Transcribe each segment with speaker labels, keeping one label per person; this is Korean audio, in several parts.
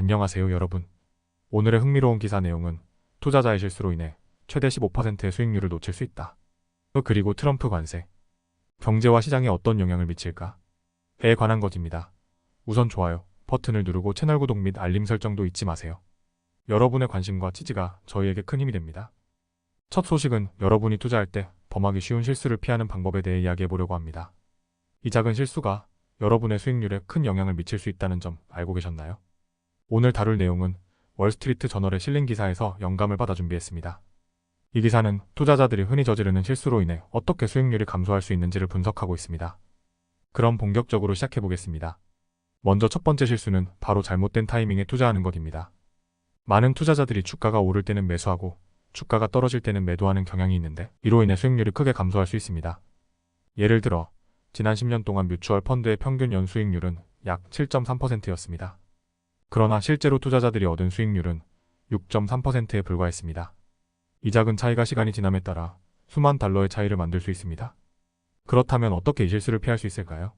Speaker 1: 안녕하세요 여러분. 오늘의 흥미로운 기사 내용은 투자자의 실수로 인해 최대 15%의 수익률을 놓칠 수 있다. 그리고 트럼프 관세. 경제와 시장에 어떤 영향을 미칠까? 에 관한 것입니다. 우선 좋아요 버튼을 누르고 채널 구독 및 알림 설정도 잊지 마세요. 여러분의 관심과 지지가 저희에게 큰 힘이 됩니다. 첫 소식은 여러분이 투자할 때 범하기 쉬운 실수를 피하는 방법에 대해 이야기해 보려고 합니다. 이 작은 실수가 여러분의 수익률에 큰 영향을 미칠 수 있다는 점 알고 계셨나요? 오늘 다룰 내용은 월스트리트 저널에 실린 기사에서 영감을 받아 준비했습니다. 이 기사는 투자자들이 흔히 저지르는 실수로 인해 어떻게 수익률이 감소할 수 있는지를 분석하고 있습니다. 그럼 본격적으로 시작해 보겠습니다. 먼저 첫 번째 실수는 바로 잘못된 타이밍에 투자하는 것입니다. 많은 투자자들이 주가가 오를 때는 매수하고 주가가 떨어질 때는 매도하는 경향이 있는데 이로 인해 수익률이 크게 감소할 수 있습니다. 예를 들어 지난 10년 동안 뮤추얼 펀드의 평균 연수익률은 약 7.3%였습니다. 그러나 실제로 투자자들이 얻은 수익률은 6.3%에 불과했습니다. 이 작은 차이가 시간이 지남에 따라 수만 달러의 차이를 만들 수 있습니다. 그렇다면 어떻게 이 실수를 피할 수 있을까요?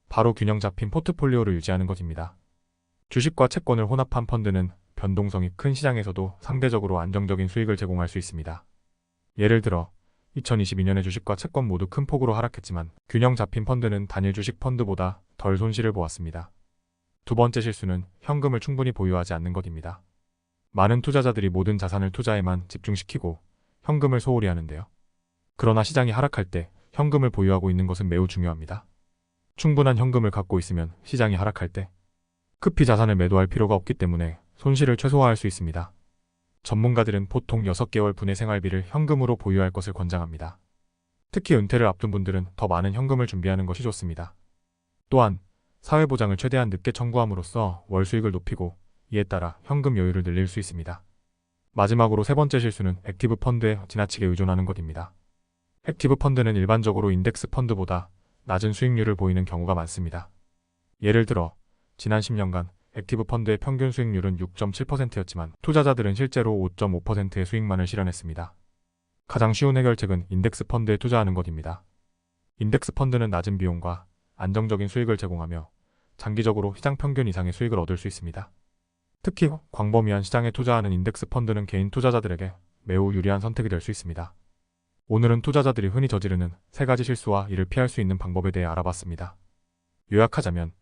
Speaker 1: 바로 균형 잡힌 포트폴리오를 유지하는 것입니다. 주식과 채권을 혼합한 펀드는 변동성이 큰 시장에서도 상대적으로 안정적인 수익을 제공할 수 있습니다. 예를 들어 2022년에 주식과 채권 모두 큰 폭으로 하락했지만 균형 잡힌 펀드는 단일 주식 펀드보다 덜 손실을 보았습니다. 두 번째 실수는 현금을 충분히 보유하지 않는 것입니다. 많은 투자자들이 모든 자산을 투자에만 집중시키고 현금을 소홀히 하는데요. 그러나 시장이 하락할 때 현금을 보유하고 있는 것은 매우 중요합니다. 충분한 현금을 갖고 있으면 시장이 하락할 때 급히 자산을 매도할 필요가 없기 때문에 손실을 최소화할 수 있습니다. 전문가들은 보통 6개월 분의 생활비를 현금으로 보유할 것을 권장합니다. 특히 은퇴를 앞둔 분들은 더 많은 현금을 준비하는 것이 좋습니다. 또한 사회보장을 최대한 늦게 청구함으로써 월 수익을 높이고 이에 따라 현금 여유를 늘릴 수 있습니다. 마지막으로 세 번째 실수는 액티브 펀드에 지나치게 의존하는 것입니다. 액티브 펀드는 일반적으로 인덱스 펀드보다 낮은 수익률을 보이는 경우가 많습니다. 예를 들어 지난 10년간 액티브 펀드의 평균 수익률은 6.7%였지만 투자자들은 실제로 5.5%의 수익만을 실현했습니다. 가장 쉬운 해결책은 인덱스 펀드에 투자하는 것입니다. 인덱스 펀드는 낮은 비용과 안정적인 수익을 제공하며 장기적으로 시장 평균 이상의 수익을 얻을 수 있습니다. 특히 광범위한 시장에 투자하는 인덱스 펀드는 개인 투자자들에게 매우 유리한 선택이 될 수 있습니다. 오늘은 투자자들이 흔히 저지르는 3가지 실수와 이를 피할 수 있는 방법에 대해 알아봤습니다. 요약하자면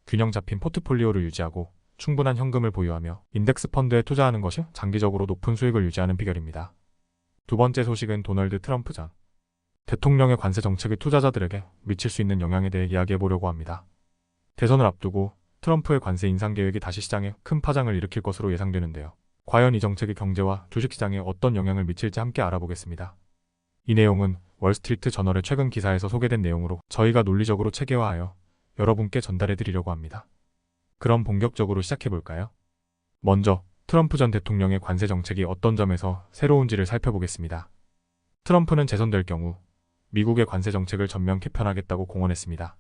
Speaker 1: 균형 잡힌 포트폴리오를 유지하고 충분한 현금을 보유하며 인덱스 펀드에 투자하는 것이 장기적으로 높은 수익을 유지하는 비결입니다. 두 번째 소식은 도널드 트럼프 전 대통령의 관세 정책이 투자자들에게 미칠 수 있는 영향에 대해 이야기해 보려고 합니다. 대선을 앞두고 트럼프의 관세 인상 계획이 다시 시장에 큰 파장을 일으킬 것으로 예상되는데요. 과연 이 정책이 경제와 주식시장에 어떤 영향을 미칠지 함께 알아보겠습니다. 이 내용은 월스트리트 저널의 최근 기사에서 소개된 내용으로 저희가 논리적으로 체계화하여 여러분께 전달해 드리려고 합니다. 그럼 본격적으로 시작해 볼까요? 먼저 트럼프 전 대통령의 관세 정책이 어떤 점에서 새로운지를 살펴보겠습니다. 트럼프는 재선될 경우 미국의 관세 정책을 전면 개편하겠다고 공언했습니다.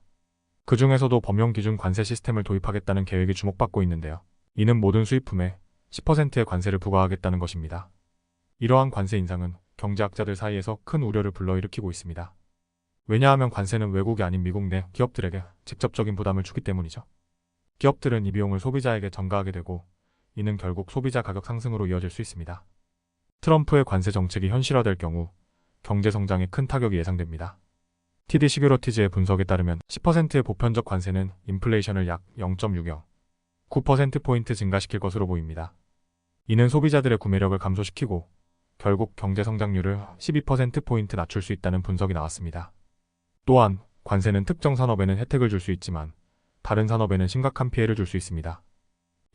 Speaker 1: 그 중에서도 범용 기준 관세 시스템을 도입하겠다는 계획이 주목받고 있는데요. 이는 모든 수입품에 10%의 관세를 부과하겠다는 것입니다. 이러한 관세 인상은 경제학자들 사이에서 큰 우려를 불러일으키고 있습니다. 왜냐하면 관세는 외국이 아닌 미국 내 기업들에게 직접적인 부담을 주기 때문이죠. 기업들은 이 비용을 소비자에게 전가하게 되고 이는 결국 소비자 가격 상승으로 이어질 수 있습니다. 트럼프의 관세 정책이 현실화될 경우 경제 성장에 큰 타격이 예상됩니다. TD 시큐러티즈의 분석에 따르면 10%의 보편적 관세는 인플레이션을 약 0.60, 9%포인트 증가시킬 것으로 보입니다. 이는 소비자들의 구매력을 감소시키고 결국 경제 성장률을 12%포인트 낮출 수 있다는 분석이 나왔습니다. 또한 관세는 특정 산업에는 혜택을 줄 수 있지만 다른 산업에는 심각한 피해를 줄 수 있습니다.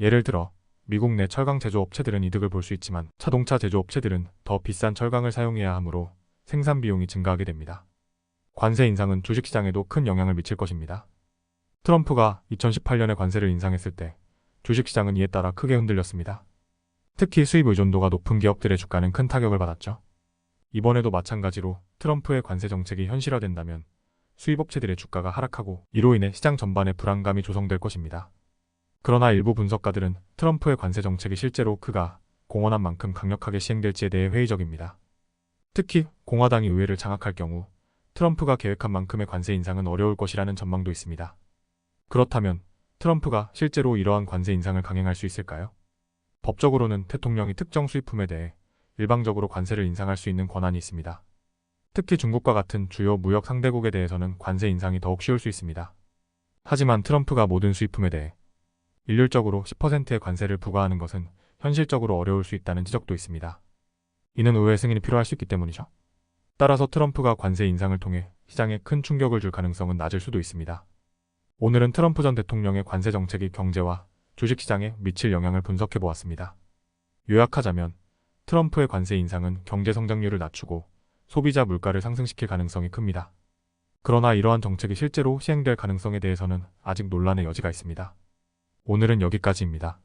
Speaker 1: 예를 들어 미국 내 철강 제조업체들은 이득을 볼 수 있지만 자동차 제조업체들은 더 비싼 철강을 사용해야 하므로 생산 비용이 증가하게 됩니다. 관세 인상은 주식시장에도 큰 영향을 미칠 것입니다. 트럼프가 2018년에 관세를 인상했을 때 주식시장은 이에 따라 크게 흔들렸습니다. 특히 수입 의존도가 높은 기업들의 주가는 큰 타격을 받았죠. 이번에도 마찬가지로 트럼프의 관세 정책이 현실화된다면 수입업체들의 주가가 하락하고 이로 인해 시장 전반에 불안감이 조성될 것입니다. 그러나 일부 분석가들은 트럼프의 관세 정책이 실제로 그가 공언한 만큼 강력하게 시행될지에 대해 회의적입니다. 특히 공화당이 의회를 장악할 경우 트럼프가 계획한 만큼의 관세 인상은 어려울 것이라는 전망도 있습니다. 그렇다면 트럼프가 실제로 이러한 관세 인상을 강행할 수 있을까요? 법적으로는 대통령이 특정 수입품에 대해 일방적으로 관세를 인상할 수 있는 권한이 있습니다. 특히 중국과 같은 주요 무역 상대국에 대해서는 관세 인상이 더욱 쉬울 수 있습니다. 하지만 트럼프가 모든 수입품에 대해 일률적으로 10%의 관세를 부과하는 것은 현실적으로 어려울 수 있다는 지적도 있습니다. 이는 의회 승인이 필요할 수 있기 때문이죠. 따라서 트럼프가 관세 인상을 통해 시장에 큰 충격을 줄 가능성은 낮을 수도 있습니다. 오늘은 트럼프 전 대통령의 관세 정책이 경제와 주식시장에 미칠 영향을 분석해 보았습니다. 요약하자면 트럼프의 관세 인상은 경제 성장률을 낮추고 소비자 물가를 상승시킬 가능성이 큽니다. 그러나 이러한 정책이 실제로 시행될 가능성에 대해서는 아직 논란의 여지가 있습니다. 오늘은 여기까지입니다.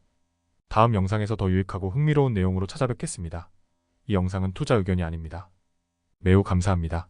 Speaker 1: 다음 영상에서 더 유익하고 흥미로운 내용으로 찾아뵙겠습니다. 이 영상은 투자 의견이 아닙니다. 매우 감사합니다.